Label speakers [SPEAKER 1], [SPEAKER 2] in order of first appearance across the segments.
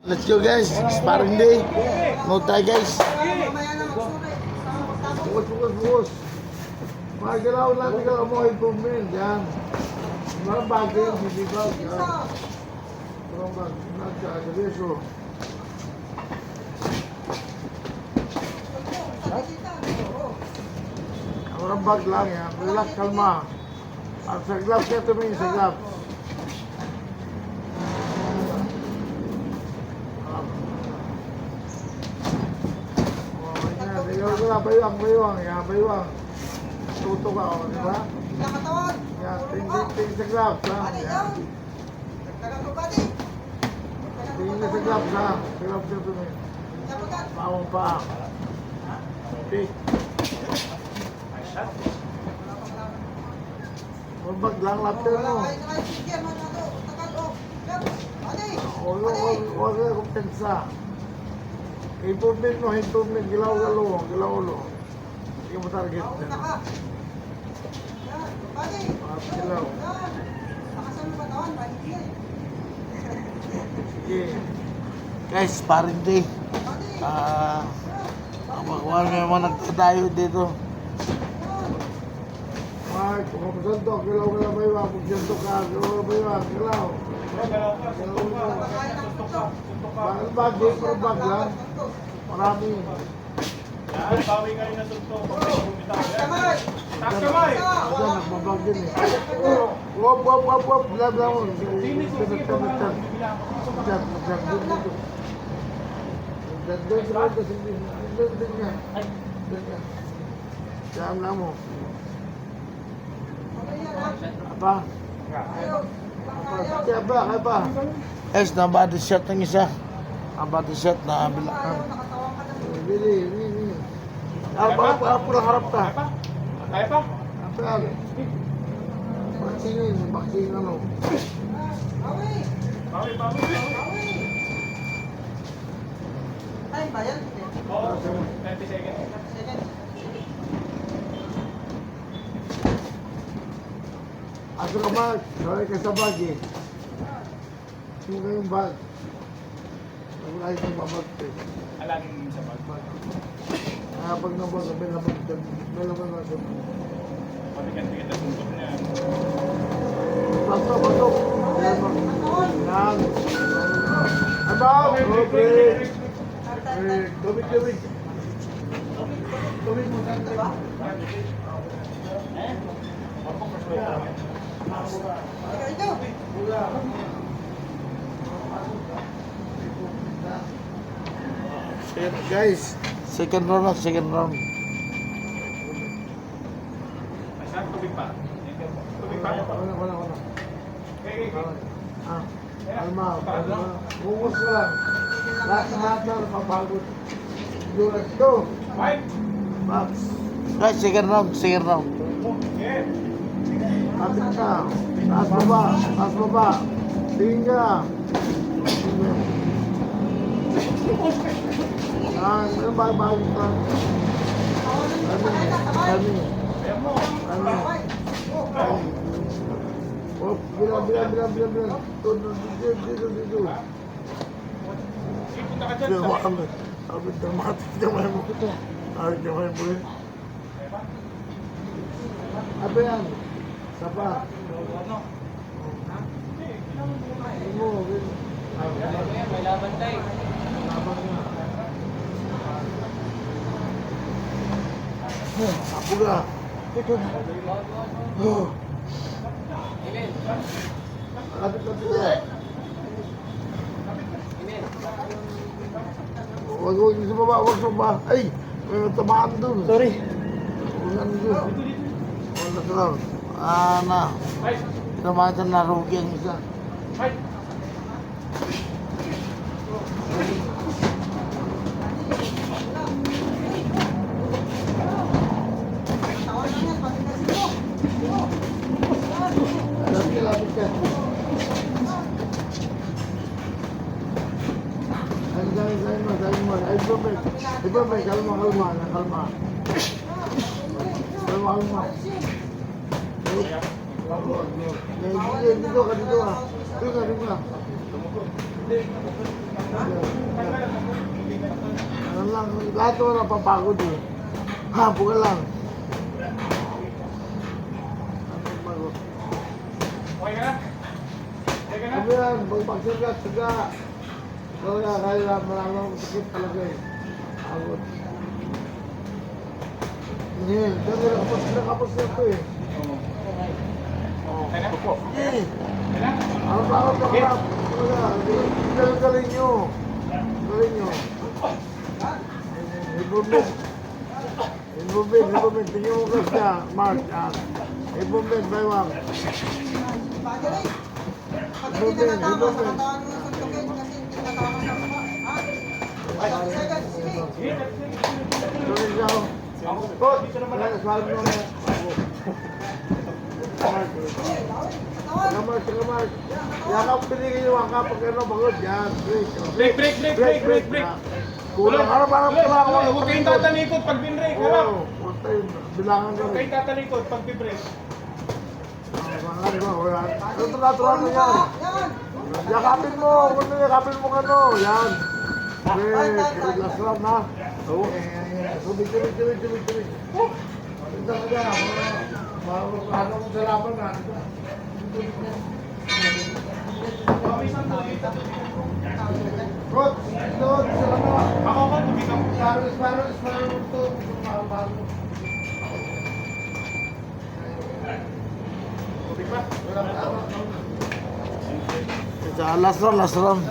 [SPEAKER 1] Let's go guys, sparring day. No tayo guys. Bukas. Magalaw natin ka mo improvement yan. Marang bagay yung bibibag yan. Marang bagay, nagkakabeso. Marang bag lang yan. Relax, kalma. At sa gloves ka tumingin, sa gloves. Bayuang. Yan, tuto ka, di ba?
[SPEAKER 2] Nakatawan.
[SPEAKER 1] Yan, ting sa gloves, ha? Yan. Tingin na sa gloves, ha? Sa gloves ka tumingin. Pawang pa. Okay. Magbag lang, lapter mo. Huwag na kumpensa. Improvement, gilaw-galo. Hindi mo target na. Gilaw. Sige. Guys, sparring day. Wala nga naman nagtadayo dito. Mark, kung mapasantok, gilaw baywa. Kung santok ka, gilaw. Bakit bagay, pero bag lang. Marami.
[SPEAKER 3] Yan, bawi ka rin na suntok.
[SPEAKER 2] Kamay!
[SPEAKER 3] Kamay!
[SPEAKER 1] Diyan, nagbabag din eh. Wop. Blab. Diyan lang mo. Apa? Kaya ba? Es, na-body shot ng isa. Na-body shot na bilakan. Bili. Apa harap ka?
[SPEAKER 3] Kaya pa?
[SPEAKER 1] Apa yan? Vaccine ano?
[SPEAKER 3] Bawi.
[SPEAKER 2] Time ba yan?
[SPEAKER 3] Oo, 30 seconds.
[SPEAKER 1] Aso ka Mark, sorry ka sa bag eh. Sino ka yung bag? Wala yung babag eh.
[SPEAKER 3] Alagin sa bag.
[SPEAKER 1] Pag nabag, may labag na doon.
[SPEAKER 3] Mabigat-bigat ang suntok niya.
[SPEAKER 1] Pasok. Yan. Ano? Break. Tubig. Tubig mo saan ba? Guys, second round.
[SPEAKER 3] Ay, saan? Tubig pa?
[SPEAKER 1] Wala.
[SPEAKER 3] Okay.
[SPEAKER 1] Alma. Bungos ko lang. Lahat na napapagod. Let's go.
[SPEAKER 3] Fight!
[SPEAKER 1] Max. Guys, second round.
[SPEAKER 3] Yeah.
[SPEAKER 1] Kapit ka. Taas baba. Tingin ka. Ano ba bagay ka? Kami. Oh, bilang. Dito.
[SPEAKER 3] Punta ka dyan.
[SPEAKER 1] Bilang kami. Kapit ka mati. Kamay mo. Kamay mo eh. Apa yan? Sapa.
[SPEAKER 2] May laban tayo.
[SPEAKER 1] Labang nga. Ako ka. Kapit ka. Huwag sa baba. Ay! May tamaan doon.
[SPEAKER 2] Sorry.
[SPEAKER 1] Ulan doon. Wala ka lang.
[SPEAKER 3] Fight!
[SPEAKER 1] Tamaan na rugi ang isa.
[SPEAKER 3] Fight!
[SPEAKER 1] Lapit ka. Sabi mo. Ay, Iba, kalma. Dito ka. Dito ka. lahat naman napapagod eh. Ha, buka lang. Napapagod.
[SPEAKER 3] Okay ka na? Okay ka na?
[SPEAKER 1] Sabi yan, magpagsagat, saga. Kaya kaya maraming sakit talaga eh. Pagod. Hindi, kasi nakapos na ito eh.
[SPEAKER 3] Okay na?
[SPEAKER 1] Opo. Sige.
[SPEAKER 3] Okay na?
[SPEAKER 1] Ano ba ako pakarap? Galing nyo. Galing nyo. Improvement. Improvement. Tingnan mo kasi siya, Mark. Improvement, baywang.
[SPEAKER 2] Bagay rin. Pag hindi na natama sa katawan mo ng suntukin kasi hindi natama sa mga. Ha? 30 seconds, sige.
[SPEAKER 3] Sige.
[SPEAKER 1] Galing siya. Coach, sabi mo na. Mark.
[SPEAKER 2] Katawan.
[SPEAKER 1] Saka Mark. Yakap, pinigil yung waka pag ano, bagod. Yan, break. Kulang, harap kailangan ko.
[SPEAKER 3] Huwag kayong tatalikod pag binrake. Harap.
[SPEAKER 1] Oo, huwag tayo, bilangan ka
[SPEAKER 3] Huwag
[SPEAKER 1] rin.
[SPEAKER 3] kayong tatalikod pag binrake.
[SPEAKER 1] Natural na yan.
[SPEAKER 2] Yan.
[SPEAKER 1] Yakapin mo, kung yakapin mo ano, yan. Break, last round na. Oo. Tubig. Ito ka dyan, ano mo sa laban na. Coach, doon, sa ano.
[SPEAKER 3] Ako ko, tumikam.
[SPEAKER 1] Paano ito? Paano?
[SPEAKER 3] Tubig pa?
[SPEAKER 1] Last round.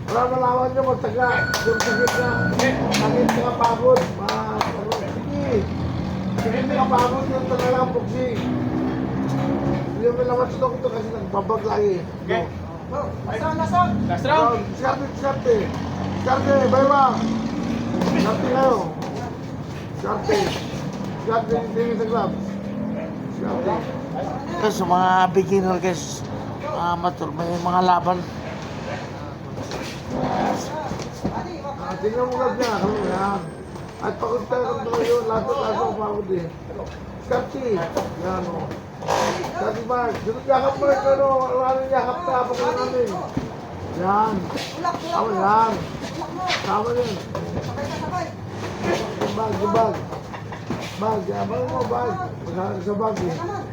[SPEAKER 1] Para malaman nyo magtaga. Yung sakit na. Sakit ka pagod. Sige. Sakit ka pagod yung talagang boxing. Hindi mo naman ito kasi nagbabag lagi.
[SPEAKER 3] Okay.
[SPEAKER 2] Go. Lason.
[SPEAKER 3] Last round.
[SPEAKER 1] Skarte. Baywa. Skarte kayo. Skarte, tingin sa gloves. Skarte. Kasi sa mga beginner guys, may mga laban. Tingnan mo lang niya, kami yan. At pagod tayo kung yun, lahat ang pagod eh. Skarte, yan o. Skarte Mark, yakap Mark, ano yakap na, pagod namin. Yan.
[SPEAKER 2] Ulak
[SPEAKER 1] Tama
[SPEAKER 2] mo.
[SPEAKER 1] yan.
[SPEAKER 2] Ulak mo.
[SPEAKER 1] Tama yan.
[SPEAKER 2] Sabay.
[SPEAKER 1] Yung bag. Bag, bag mo, bag. Magkakaroon sa bag eh.
[SPEAKER 2] Naman.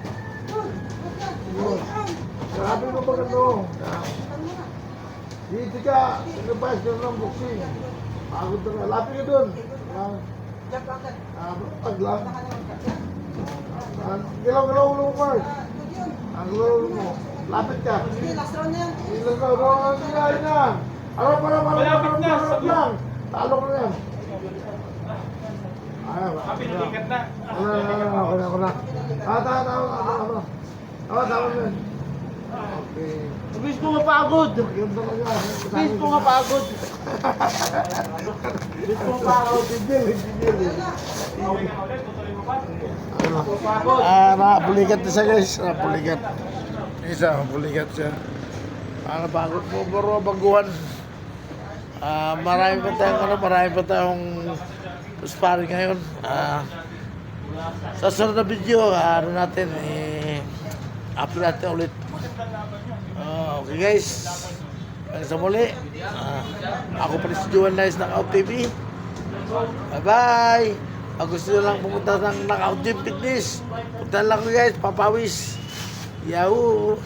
[SPEAKER 1] Yun. Sabi mo pag ano. Hindi ka, nagbayas ka ng boxing. Pagod na. Lapit ka dun.
[SPEAKER 2] Jump lang din.
[SPEAKER 1] Pag lang.
[SPEAKER 2] Naka naman.
[SPEAKER 1] Galaw ulo mo, Mark.
[SPEAKER 2] Yun.
[SPEAKER 1] Ang galaw ulo mo. Lapit ka.
[SPEAKER 2] Sige, last round na yan.
[SPEAKER 1] Ilan ka, bawang sinahin na.
[SPEAKER 3] Malapit na.
[SPEAKER 1] Harap lang. Talo ko na yan. Ayaw.
[SPEAKER 3] Pinalikat na.
[SPEAKER 1] Ako na. Tama na yan. Okay.
[SPEAKER 4] Bis mo mapagod.
[SPEAKER 1] Yun talaga.
[SPEAKER 4] Bis mo mapagod.
[SPEAKER 1] Bis mo mapagod. Sigil.
[SPEAKER 3] Okay ka ulit. Tutuloy mo pa.
[SPEAKER 1] Napulikat na siya guys. Napulikat. Isa, napulikat siya. Napagod mo bro, baguhan. Marami pa tayong sparring ngayon. Sa sunod na video, natin, upload natin ulit. Okay guys, hanggang sa muli. Ako pa rin si Juan Nice ng Knockout TV. Bye bye. Pag gusto nyo lang pumunta ng Knockout Gym Fitness, punta lang guys, papawis. Yahoo!